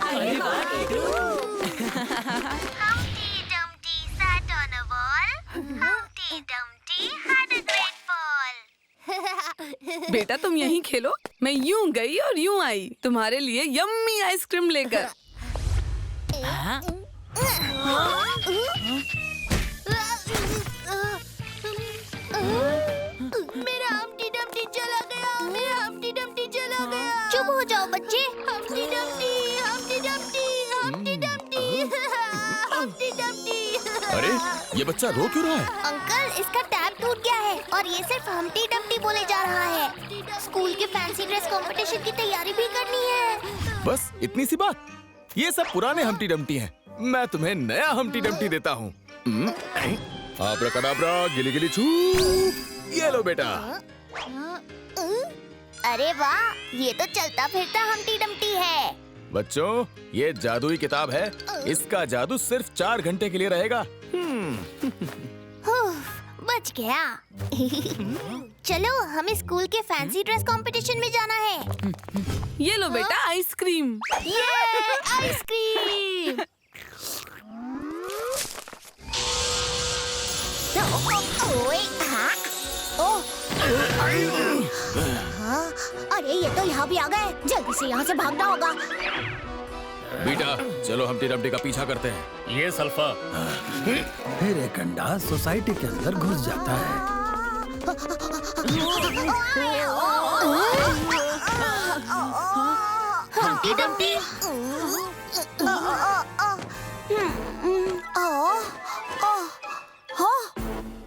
Humpty Dumpty sat on a wall. Humpty Dumpty had a great fall. बेटा तुम यहीं खेलो, मैं यूं गई और यूं आई तुम्हारे लिए यम्मी आइसक्रीम लेकर। मेरा हम्टी डम्टी चला गया, मेरा हम्टी डम्टी चला गया। चुप हो जाओ बच्चे। Humpty Dumpty, Humpty Dumpty, Humpty Dumpty, Humpty Dumpty. अरे ये बच्चा रो क्यों रहा है? अंकल, इसका टैब टूट गया है और ये सिर्फ हम्टी डम्टी बोले जा रहा है। स्कूल के फैंसी ड्रेस कंपटीशन की तैयारी भी करनी है। बस इतनी सी बात? ये सब पुराने हम्टी डम्टी हैं। मैं तुम्हें नया हम्टी डम्टी देता हूँ। आब्राकडाब्रा, गिली गिली छू, ये लो बेटा। अरे वाह, ये तो चलता फिरता हम्टी डम्टी है। बच्चों, ये जादुई किताब है। इसका जादू सिर्फ 4 घंटे के लिए रहेगा। बच गया। चलो, हमें स्कूल के फैंसी ड्रेस कंपटीशन में जाना है। ये लो बेटा आइसक्रीम। ये आइसक्रीम। ओए, हाँ? ओह, हाँ? अरे ये तो यहाँ भी आ गए। जल्दी से यहाँ से भागना होगा। बेटा चलो हम्टी डम्टी का पीछा करते हैं। ये सल्फा। फिर एक अंडा सोसाइटी के अंदर घुस जाता है। Humpty Dumpty.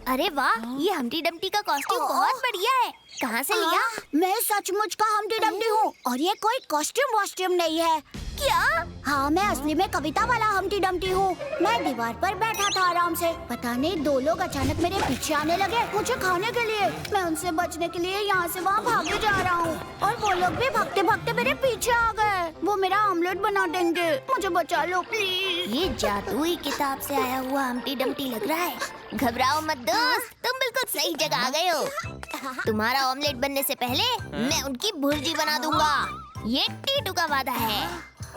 अरे वाह, ये हम्टी डम्टी का कॉस्ट्यूम बहुत बढ़िया है। कहाँ से लिया? मैं सचमुच का हम्टी डम्टी हूँ और ये कोई कॉस्ट्यूम वॉस्ट्यूम नहीं है। क्या? हाँ, मैं असली में कविता वाला हम्टी डम्टी हूँ। मैं दीवार पर बैठा था आराम से। पता नहीं 2 लोग अचानक मेरे पीछे आने लगे मुझे खाने के लिए। मैं उनसे बचने के लिए यहाँ से वहाँ भागे जा रहा हूँ और वो लोग भी भागते भागते मेरे पीछे आ गए। वो मेरा ऑमलेट बना देंगे। मुझे बचा लो प्लीज। ये जादुई किताब से आया हुआ हम्टी डम्टी लग रहा है। घबराओ मत दोस्त, तुम बिल्कुल सही जगह आ गए हो। तुम्हारा ऑमलेट बनने से पहले मैं उनकी भुर्जी बना दूंगा। ये टीटू का वादा है।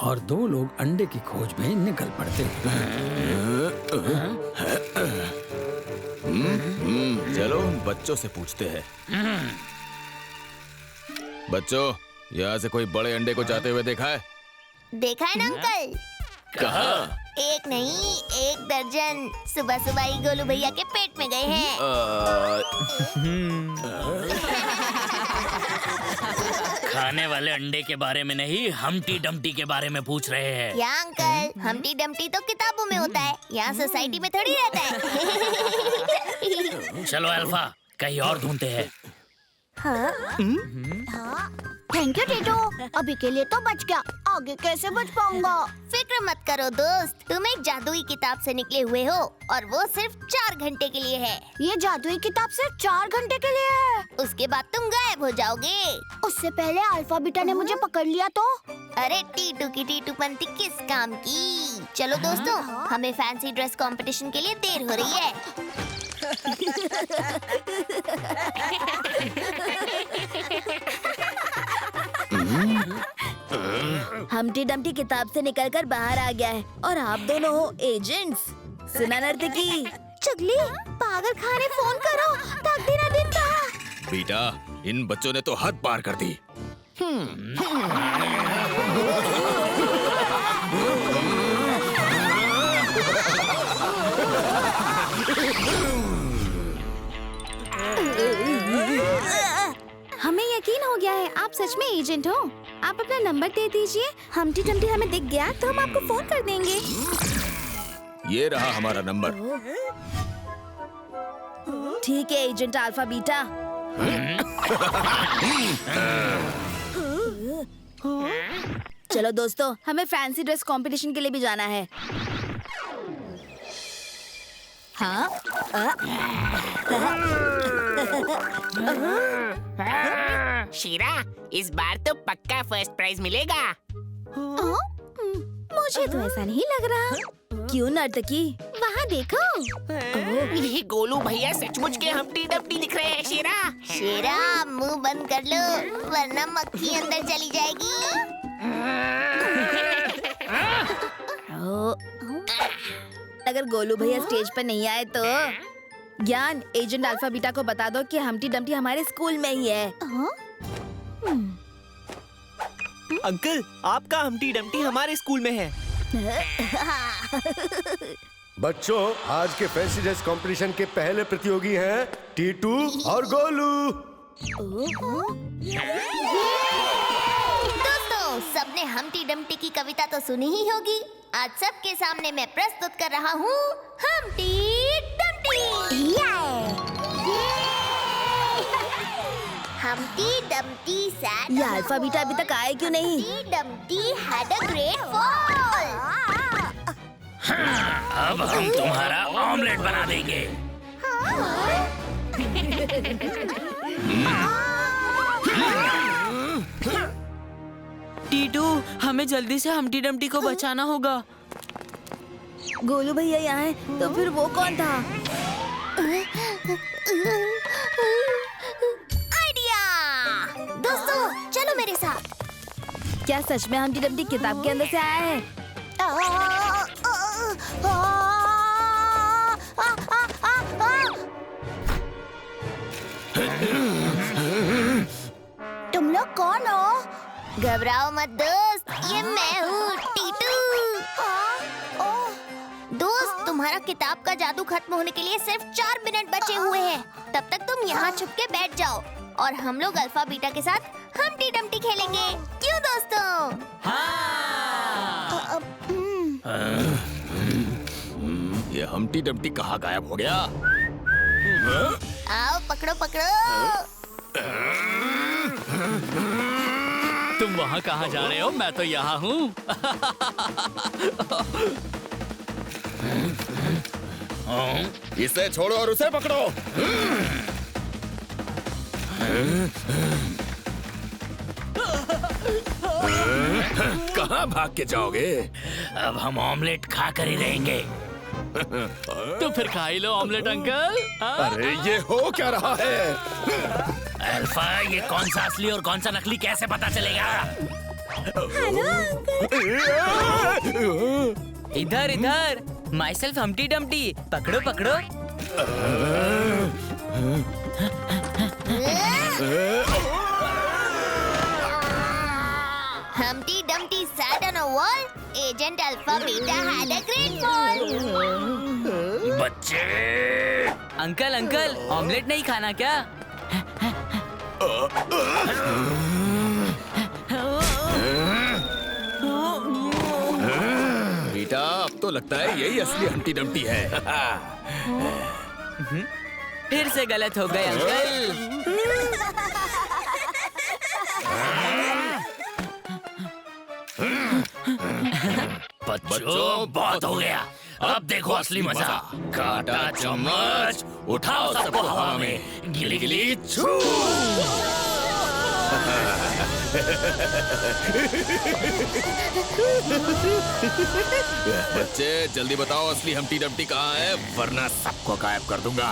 और 2 लोग अंडे की खोज में निकल पड़ते हैं। चलो बच्चों से पूछते हैं। बच्चों, यहाँ से कोई बड़े अंडे को जाते हुए देखा है? देखा है ना अंकल? कहाँ? एक नहीं, 1 दर्जन। सुबह सुबह ही गोलू भैया के पेट में गए हैं। खाने वाले अंडे के बारे में नहीं, हम्टी डम्टी के बारे में पूछ रहे हैं। क्या अंकल, हम्टी डम्टी तो किताबों में होता है, यहाँ सोसाइटी में थोड़ी रहता है। चलो अल्फा, कहीं और ढूंढते हैं। हाँ? थैंक यू टीटू, अभी के लिए तो बच गया। आगे कैसे बच पाऊंगा? फिक्र मत करो दोस्त, तुम एक जादुई किताब से निकले हुए हो और वो सिर्फ 4 घंटे के लिए है। ये जादुई किताब सिर्फ 4 घंटे के लिए है? उसके बाद तुम गायब हो जाओगे। उससे पहले अल्फा बीटा ने मुझे पकड़ लिया तो? अरे टीटू की टीटूपंती किस काम की। चलो दोस्तों, हमें फैंसी ड्रेस कंपटीशन के लिए देर हो रही है। हम्टी डम्टी किताब से निकलकर बाहर आ गया है और आप दोनों हो एजेंट्स। सुना नर्तकी? चुगली, पागल खाने फोन करो, तकदीर ना दिन था। बेटा, इन बच्चों ने तो हद पार कर दी। हमें यकीन हो गया है आप सच में एजेंट हो। आप अपना नंबर दे दीजिए। हम्टी डम्टी हमें दिख गया तो हम आपको फोन कर देंगे। ये रहा हमारा नंबर। ठीक है एजेंट अल्फा बीटा। चलो दोस्तों, हमें फैंसी ड्रेस कंपटीशन के लिए भी जाना है। हाँ? शीरा, इस बार तो पक्का फर्स्ट प्राइज मिलेगा। मुझे तो ऐसा नहीं लग रहा। क्यों नर्तकी? वहाँ देखो। ये गोलू भैया सचमुच के हम्टी डम्टी दिख रहे हैं शीरा। शेरा, मुंह बंद कर लो वरना मक्खी अंदर चली जाएगी। अगर गोलू भैया स्टेज पर नहीं आए तो ज्ञान एजेंट अल्फा बीटा को बता दो कि हम्टी डम्टी हमारे स्कूल में ही है। अंकल, आपका हम्टी डम्टी हमारे स्कूल में है। बच्चों, आज के फैंसी ड्रेस कंपटीशन के पहले प्रतियोगी हैं टीटू और गोलू। दोस्तों, सबने हम्टी डम्टी की कविता तो सुनी ही होगी। आज सबके सामने मैं प्रस्तुत कर रहा हूँ Humpty Dumpty. Humpty Dumpty sat. ये अल्फा बीटा अभी तक आए क्यों नहीं? Humpty Dumpty had a great fall. अब हम तुम्हारा ऑमलेट बना देंगे। टीटू, हमें जल्दी से हम्टी डम्टी को बचाना होगा। गोलू भैया यहाँ है तो फिर वो कौन था? आइडिया! दोस्तों, चलो मेरे साथ। क्या सच में हम्टी डम्टी किताब के अंदर से आया है? तुम लोग कौन हो? घबराओ मत दोस्त, ये मैं हूँ टीटू। दोस्त, तुम्हारा किताब का जादू खत्म होने के लिए सिर्फ 4 मिनट बचे हुए हैं। तब तक तुम यहाँ छुप के बैठ जाओ और हम लोग अल्फा बीटा के साथ हम्टी डम्टी खेलेंगे। क्यों दोस्तों? ये हम्टी डम्टी कहाँ गायब हो गया? आओ, पकड़ो पकड़ो। तुम वहाँ कहाँ जा रहे हो? मैं तो यहाँ हूँ। इसे छोड़ो और उसे पकड़ो। कहाँ भाग के जाओगे? अब हम ऑमलेट खा कर ही रहेंगे। तो फिर खा ही लो ऑमलेट अंकल। अरे ये हो क्या रहा है? अल्फा, ये कौन सा असली और कौन सा नकली कैसे पता चलेगा? इधर इधर, माई सेल्फ हम्टी डम्टी। पकड़ो पकड़ो। Humpty Dumpty sat on a wall. Agent Alpha Beta had a great fall. बच्चे, अंकल अंकल, ऑमलेट नहीं खाना क्या? बेटा, अब तो लगता है यही असली हम्टी डम्टी है। फिर से गलत हो गए अंकल। बच्चों, बहुत हो गया। अब देखो असली मजा। कांटा चम्मच, उठाओ सबको हवा में, गिली गिली छू। बच्चे, जल्दी बताओ असली हम्टी डम्टी कहाँ है, वरना सबको गायब कर दूंगा।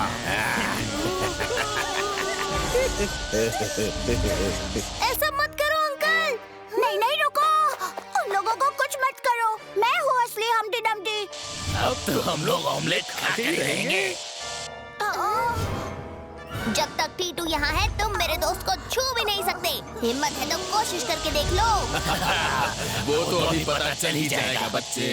ऐसा मत करो अंकल। नहीं नहीं, रुको। उन लोगों को कुछ मत करो। मैं हूँ असली हम्टी डम्टी। अब तो हम लोग ऑमलेट खाते ही रहेंगे। जब तक टीटू यहाँ है, तुम मेरे दोस्त को छू भी नहीं सकते। हिम्मत है तो कोशिश करके देख लो। वो तो अभी पता चल ही जाएगा बच्चे।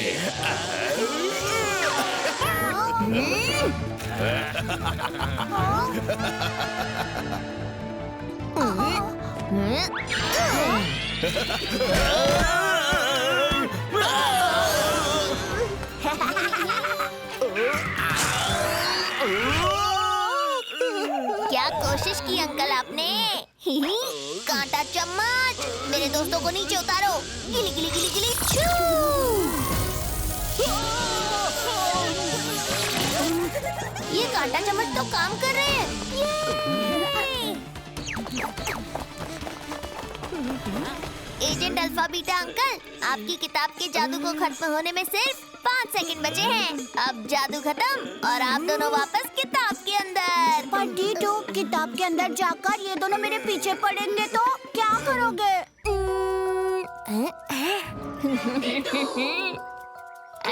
क्या कोशिश की अंकल आपने? कांटा चम्मच, मेरे दोस्तों को नीचे उतारो। गिली गिली गिली गिली छू। ये कांटा चम्मच तो काम कर रहे हैं। एजेंट अल्फा बीटा अंकल, आपकी किताब के जादू को खत्म होने में सिर्फ 5 सेकंड बचे हैं। अब जादू खत्म और आप दोनों वापस किताब के अंदर। पर टीटू, किताब के अंदर जाकर ये दोनों मेरे पीछे पड़ेंगे तो क्या करोगे?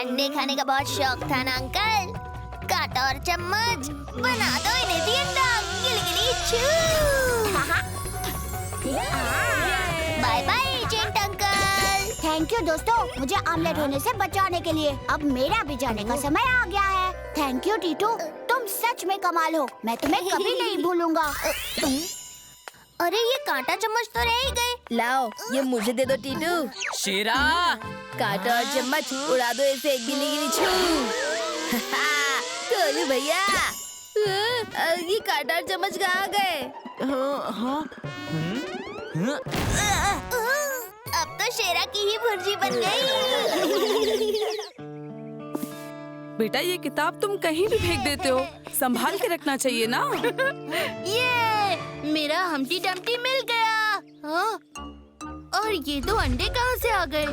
अंडे खाने का बहुत शौक था ना अंकल? कांटा और चम्मच बना दो इन्हें भी अंडा। गिली गिली छू। Bye bye agent uncle. Thank you दोस्तों, मुझे ऑमलेट होने से बचाने के लिए। अब मेरा भी जाने का समय आ गया है। थैंक यू टीटू, तुम सच में कमाल हो। मैं तुम्हें कभी नहीं भूलूंगा। अरे ये कांटा चम्मच तो रह ही गए। लाओ, ये मुझे दे दो टीटू। शेरा, कांटा और चम्मच उड़ा दो इसे गिली गिली छू। गोलू भैया, ये कांटा और चम्मच कहाँ गए? अब तो शेरा की ही भुर्जी बन गई। बेटा ये किताब तुम कहीं भी फेंक देते हो, संभाल के रखना चाहिए ना। ये मेरा हम्टी डम्टी मिल गया। हाँ? और ये दो अंडे कहाँ से आ गए?